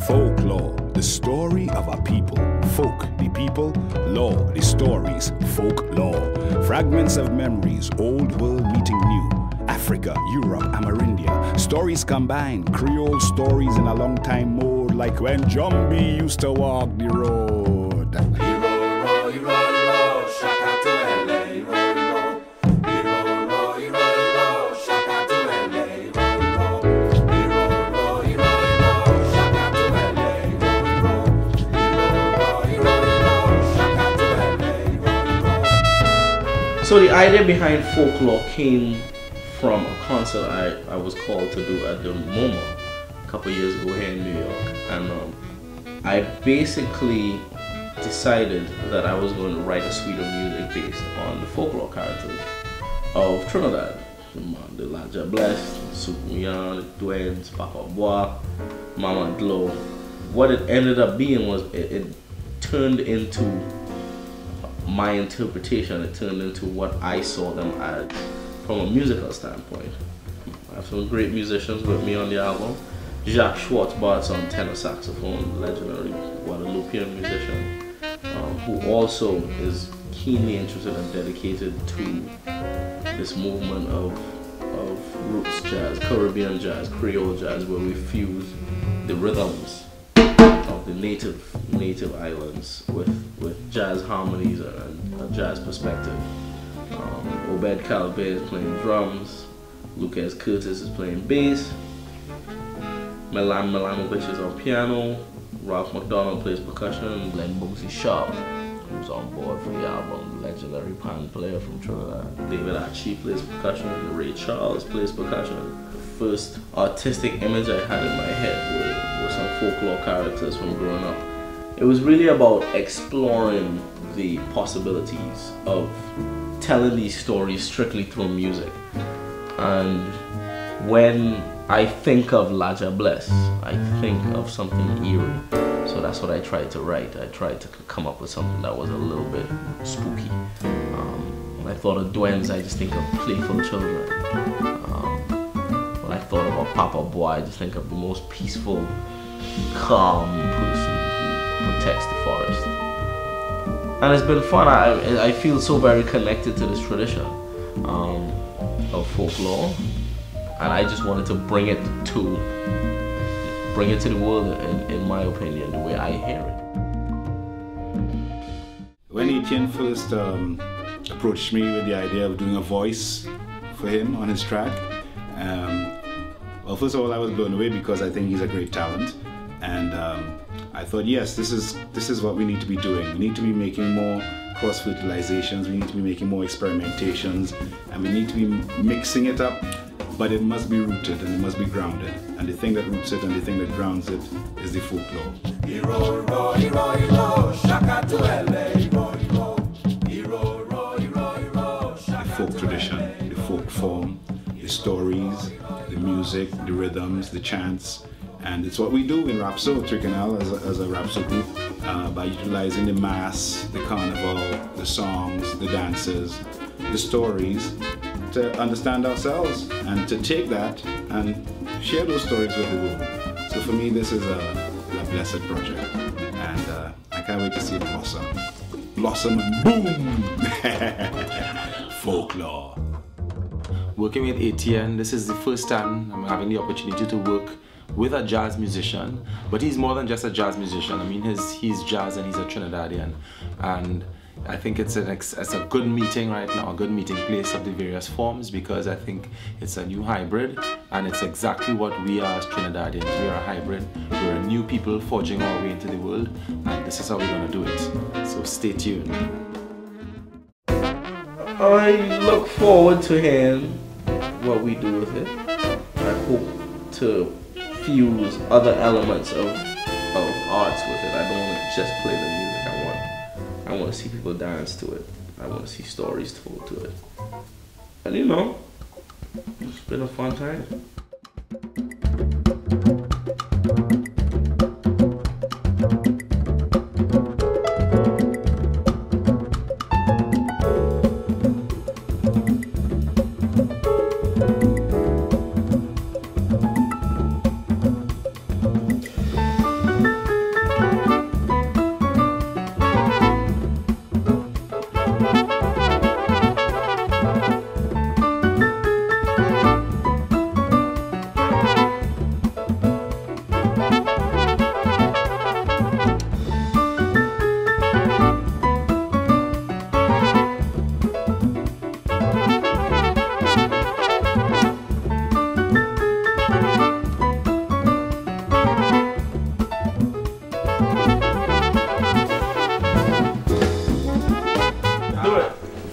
Folklore, the story of a people. Folk, the people. Law, the stories. Folklore. Fragments of memories, old world meeting new. Africa, Europe, Amerindia. Stories combined, Creole stories in a long time mode, like when Jumbie used to walk the road. So the idea behind Folklore came from a concert I was called to do at the MoMA a couple years ago here in New York, and I basically decided that I was going to write a suite of music based on the folklore characters of Trinidad. The Laja Bless, Sukuyan, the Duens, Papa Bois, Mama Dlo. What it ended up being was it turned into my interpretation. It turned into what I saw them as from a musical standpoint. I have some great musicians with me on the album. Schwarz-Bart on tenor saxophone, legendary Guadeloupean musician, who also is keenly interested and dedicated to this movement of roots jazz, Caribbean jazz, Creole jazz, where we fuse the rhythms of the native islands with jazz harmonies and a jazz perspective. Obed Calve is playing drums, Lucas Curtis is playing bass, Milamovich is on piano, Ralph McDonald plays percussion, Glenn Boosie Sharp, who's on board for the album, legendary pan player from Trinidad, David Archie plays percussion, Ray Charles plays percussion. The first artistic image I had in my head were some folklore characters from growing up. It was really about exploring the possibilities of telling these stories strictly through music. And when I think of Laja Bless, I think of something eerie. So that's what I tried to write. I tried to come up with something that was a little bit spooky. When I thought of Duens, I just think of playful children. When I thought about Papa Boy, I just think of the most peaceful, calm person who protects the forest. And it's been fun. I feel so very connected to this tradition of folklore, and I just wanted to bring it to the world in my opinion, the way I hear it. When Etienne first approached me with the idea of doing a voice for him on his track, well, first of all, I was blown away because I think he's a great talent, and I thought, yes, this is what we need to be doing. We need to be making more cross-fertilizations, we need to be making more experimentations, and we need to be mixing it up, but it must be rooted and it must be grounded. And the thing that roots it and the thing that grounds it is the folklore. The folk tradition, the folk form, the stories, the music, the rhythms, the chants. And it's what we do in Rapso, Tricanal, as a Rapso group, by utilizing the mass, the carnival, the songs, the dances, the stories, to understand ourselves and to take that and share those stories with the world. So for me, this is a blessed project, and I can't wait to see it blossom. Blossom and boom! Folklore. Working with Etienne, this is the first time I'm having the opportunity to work with a jazz musician, but he's more than just a jazz musician. I mean, he's jazz and he's a Trinidadian, and I think it's a good meeting right now, a good meeting place of the various forms, because I think it's a new hybrid, and it's exactly what we are as Trinidadians. We are a hybrid. We're a new people forging our way into the world, and this is how we're going to do it. So stay tuned. I look forward to hearing what we do with it. I hope to fuse other elements of arts with it. I don't want to just play the music. I want to see people dance to it. I want to see stories told to it. And you know, it's been a fun time.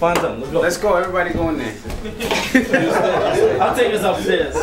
Phantom, let's go. Let's go, everybody go in there. I'll take us upstairs.